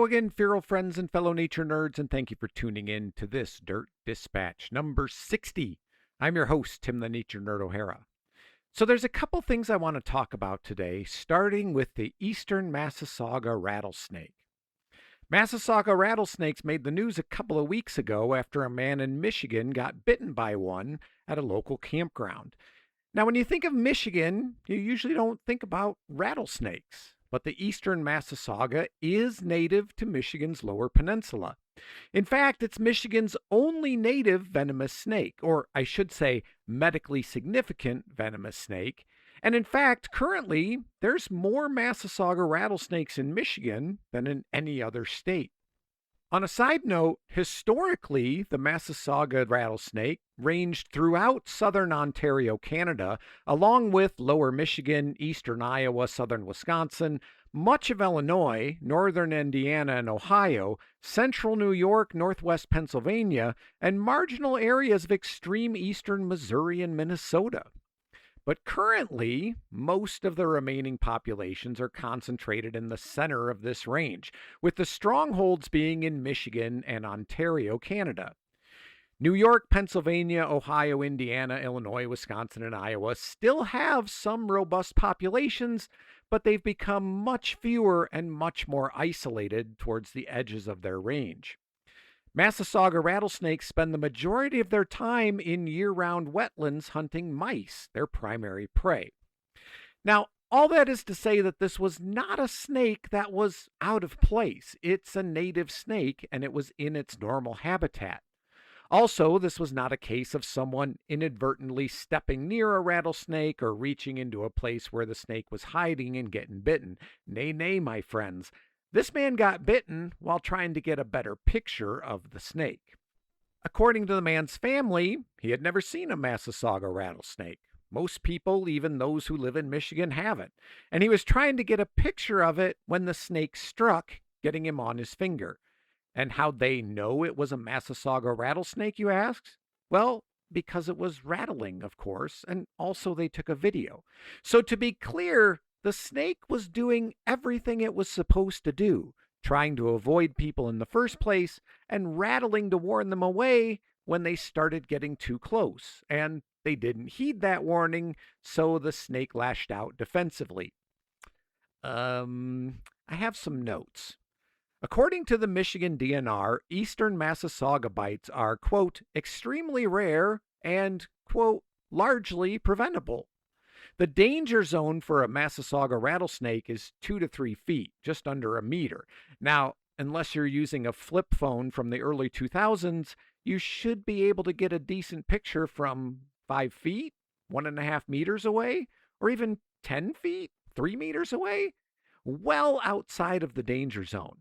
Hello again, feral friends and fellow nature nerds, and thank you for tuning in to this Dirt Dispatch number 60. I'm your host, Tim the Nature Nerd O'Hara. So there's a couple things I want to talk about today, starting with the eastern massasauga rattlesnake. Massasauga rattlesnakes made the news a couple of weeks ago after a man in Michigan got bitten by one at a local campground. Now, when you think of Michigan, you usually don't think about rattlesnakes, but the eastern massasauga is native to Michigan's Lower Peninsula. In fact, it's Michigan's only native venomous snake, or I should say medically significant venomous snake. And in fact, currently, there's more massasauga rattlesnakes in Michigan than in any other state. On a side note, historically, the massasauga rattlesnake ranged throughout southern Ontario, Canada, along with lower Michigan, eastern Iowa, southern Wisconsin, much of Illinois, northern Indiana and Ohio, central New York, northwest Pennsylvania, and marginal areas of extreme eastern Missouri and Minnesota. But currently, most of the remaining populations are concentrated in the center of this range, with the strongholds being in Michigan and Ontario, Canada. New York, Pennsylvania, Ohio, Indiana, Illinois, Wisconsin, and Iowa still have some robust populations, but they've become much fewer and much more isolated towards the edges of their range. Massasauga rattlesnakes spend the majority of their time in year-round wetlands hunting mice, their primary prey. Now, all that is to say that this was not a snake that was out of place. It's a native snake, and it was in its normal habitat. Also, this was not a case of someone inadvertently stepping near a rattlesnake or reaching into a place where the snake was hiding and getting bitten. Nay, nay, my friends. This man got bitten while trying to get a better picture of the snake. According to the man's family, he had never seen a massasauga rattlesnake. Most people, even those who live in Michigan, haven't. And he was trying to get a picture of it when the snake struck, getting him on his finger. And how'd they know it was a massasauga rattlesnake, you ask? Well, because it was rattling, of course, and also they took a video. So to be clear, the snake was doing everything it was supposed to do, trying to avoid people in the first place and rattling to warn them away when they started getting too close. And they didn't heed that warning, so the snake lashed out defensively. I have some notes. According to the Michigan DNR, eastern massasauga bites are, quote, extremely rare and, quote, largely preventable. The danger zone for a massasauga rattlesnake is 2 to 3 feet, just under a meter. Now, unless you're using a flip phone from the early 2000s, you should be able to get a decent picture from 5 feet, 1.5 meters away, or even 10 feet, 3 meters away, well outside of the danger zone.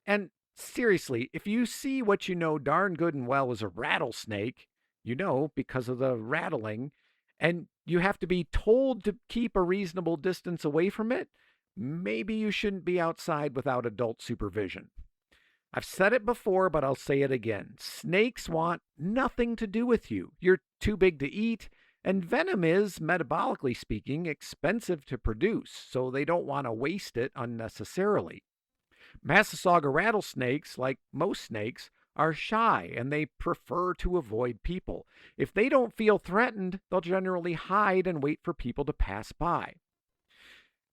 And seriously, if you see what you know darn good and well is a rattlesnake, you know because of the rattling, and you have to be told to keep a reasonable distance away from it, maybe you shouldn't be outside without adult supervision. I've said it before, but I'll say it again. Snakes want nothing to do with you. You're too big to eat, and venom is, metabolically speaking, expensive to produce, so they don't want to waste it unnecessarily. Massasauga rattlesnakes, like most snakes, are shy and they prefer to avoid people. If they don't feel threatened, they'll generally hide and wait for people to pass by.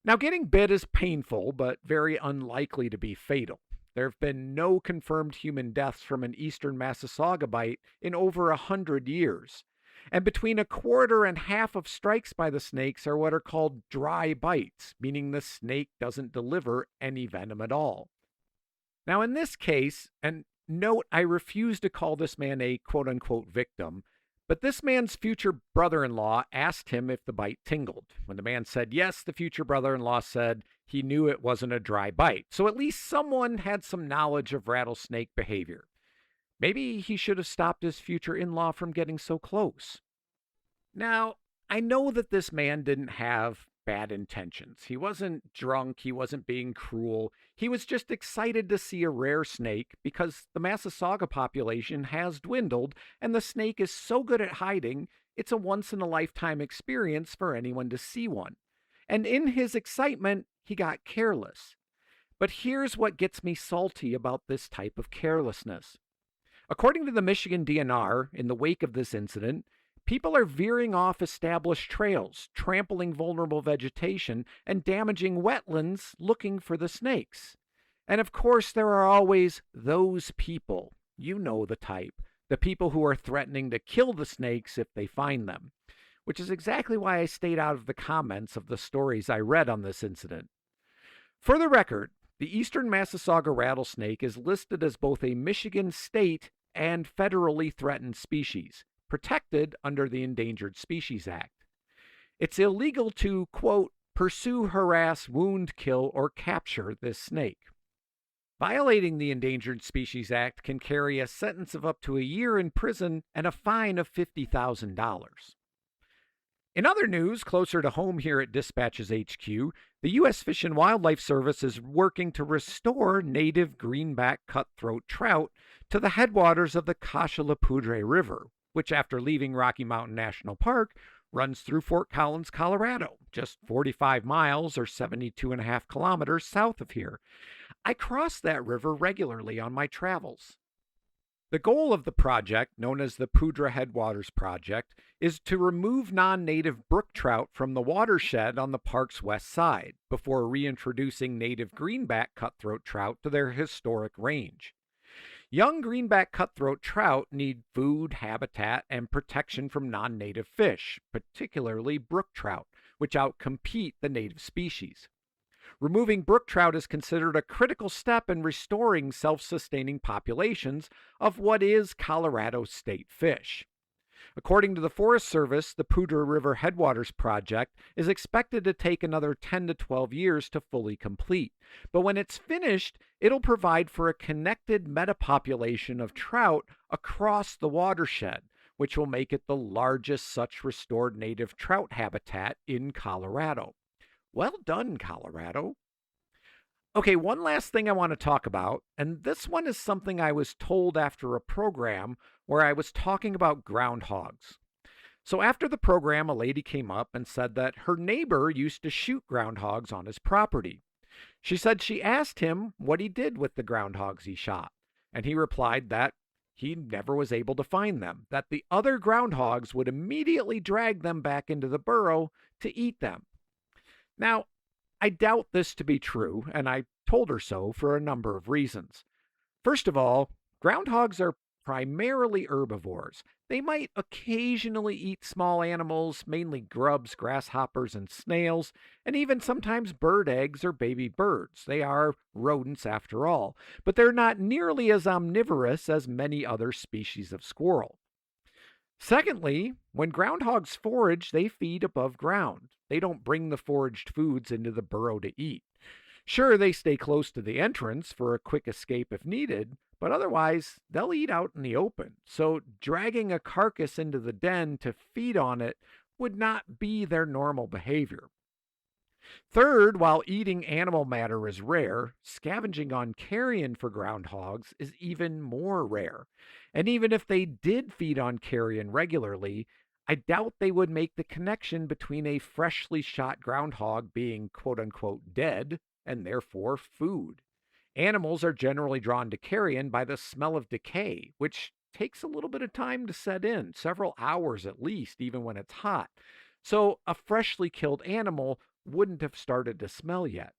Now, getting bit is painful, but very unlikely to be fatal. There have been no confirmed human deaths from an eastern massasauga bite in over 100 years. And between 1/4 and half of strikes by the snakes are what are called dry bites, meaning the snake doesn't deliver any venom at all. Now, in this case, and note I refuse to call this man a quote-unquote victim, but this man's future brother-in-law asked him if the bite tingled. When the man said yes, the future brother-in-law said he knew it wasn't a dry bite. So at least someone had some knowledge of rattlesnake behavior. Maybe he should have stopped his future in-law from getting so close. Now, I know that this man didn't have bad intentions. He wasn't drunk. He wasn't being cruel. He was just excited to see a rare snake because the massasauga population has dwindled and the snake is so good at hiding, it's a once-in-a-lifetime experience for anyone to see one. And in his excitement, he got careless. But here's what gets me salty about this type of carelessness. According to the Michigan DNR, in the wake of this incident, people are veering off established trails, trampling vulnerable vegetation, and damaging wetlands looking for the snakes. And of course, there are always those people. You know the type. The people who are threatening to kill the snakes if they find them. Which is exactly why I stayed out of the comments of the stories I read on this incident. For the record, the eastern massasauga rattlesnake is listed as both a Michigan state and federally threatened species, protected under the Endangered Species Act. It's illegal to, quote, pursue, harass, wound, kill, or capture this snake. Violating the Endangered Species Act can carry a sentence of up to a year in prison and a fine of $50,000. In other news, closer to home here at Dispatches HQ, the U.S. Fish and Wildlife Service is working to restore native greenback cutthroat trout to the headwaters of the Cache-la-Poudre River, which, after leaving Rocky Mountain National Park, runs through Fort Collins, Colorado, just 45 miles or 72.5 kilometers south of here. I cross that river regularly on my travels. The goal of the project, known as the Poudre Headwaters Project, is to remove non-native brook trout from the watershed on the park's west side before reintroducing native greenback cutthroat trout to their historic range. Young greenback cutthroat trout need food, habitat, and protection from non-native fish, particularly brook trout, which outcompete the native species. Removing brook trout is considered a critical step in restoring self-sustaining populations of what is Colorado's state fish. According to the Forest Service, the Poudre River Headwaters Project is expected to take another 10 to 12 years to fully complete. But when it's finished, it'll provide for a connected metapopulation of trout across the watershed, which will make it the largest such restored native trout habitat in Colorado. Well done, Colorado. Okay, one last thing I want to talk about, and this one is something I was told after a program where I was talking about groundhogs. So after the program, a lady came up and said that her neighbor used to shoot groundhogs on his property. She said she asked him what he did with the groundhogs he shot, and he replied that he never was able to find them, that the other groundhogs would immediately drag them back into the burrow to eat them. Now, I doubt this to be true, and I told her so for a number of reasons. First of all, groundhogs are primarily herbivores. They might occasionally eat small animals, mainly grubs, grasshoppers, and snails, and even sometimes bird eggs or baby birds. They are rodents after all, but they're not nearly as omnivorous as many other species of squirrel. Secondly, when groundhogs forage, they feed above ground. They don't bring the foraged foods into the burrow to eat. Sure, they stay close to the entrance for a quick escape if needed, but otherwise, they'll eat out in the open. So dragging a carcass into the den to feed on it would not be their normal behavior. Third, while eating animal matter is rare, scavenging on carrion for groundhogs is even more rare. And even if they did feed on carrion regularly, I doubt they would make the connection between a freshly shot groundhog being quote unquote dead and therefore food. Animals are generally drawn to carrion by the smell of decay, which takes a little bit of time to set in, several hours at least, even when it's hot. So a freshly killed animal wouldn't have started to smell yet.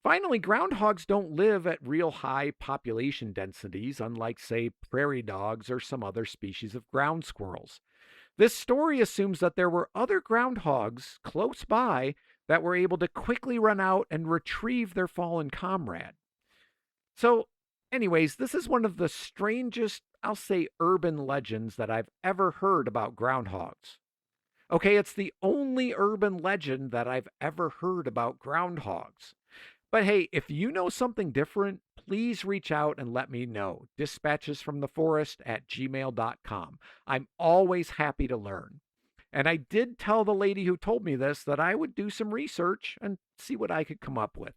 Finally, groundhogs don't live at real high population densities, unlike, say, prairie dogs or some other species of ground squirrels. This story assumes that there were other groundhogs close by that were able to quickly run out and retrieve their fallen comrade. So, anyways, this is one of the strangest, I'll say, urban legends that I've ever heard about groundhogs. Okay, it's the only urban legend that I've ever heard about groundhogs. But hey, if you know something different, please reach out and let me know. dispatchesfromtheforest@gmail.com. I'm always happy to learn. And I did tell the lady who told me this that I would do some research and see what I could come up with.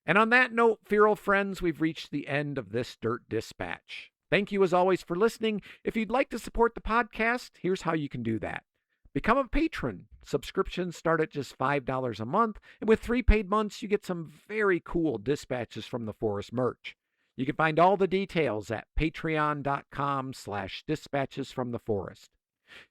And on that note, feral friends, we've reached the end of this Dirt Dispatch. Thank you as always for listening. If you'd like to support the podcast, here's how you can do that. Become a patron. Subscriptions start at just $5 a month, and with 3 paid months, you get some very cool Dispatches from the Forest merch. You can find all the details at patreon.com/dispatches from the forest.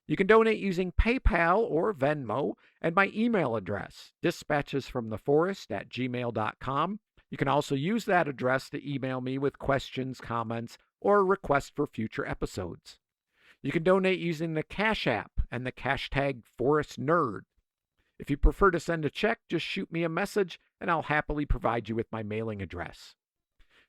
You can donate using PayPal or Venmo, and my email address, dispatchesfromtheforest@gmail.com. You can also use that address to email me with questions, comments, or requests for future episodes. You can donate using the Cash App and the hashtag ForestNerd. If you prefer to send a check, just shoot me a message and I'll happily provide you with my mailing address.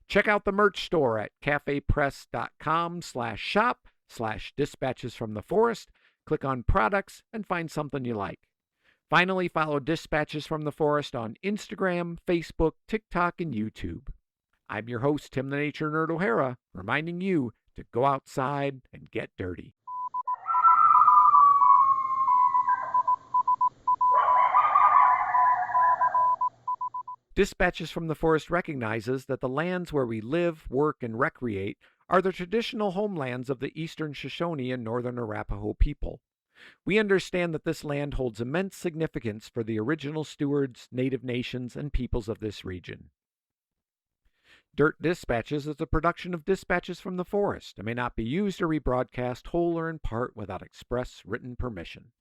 Check out the merch store at cafepress.com/shop/dispatches from the forest. Click on products and find something you like. Finally, follow Dispatches from the Forest on Instagram, Facebook, TikTok, and YouTube. I'm your host, Tim the Nature Nerd O'Hara, reminding you to go outside and get dirty. Dispatches from the Forest recognizes that the lands where we live, work, and recreate are the traditional homelands of the Eastern Shoshone and Northern Arapaho people. We understand that this land holds immense significance for the original stewards, Native nations, and peoples of this region. Dirt Dispatches is a production of Dispatches from the Forest and may not be used or rebroadcast whole or in part without express written permission.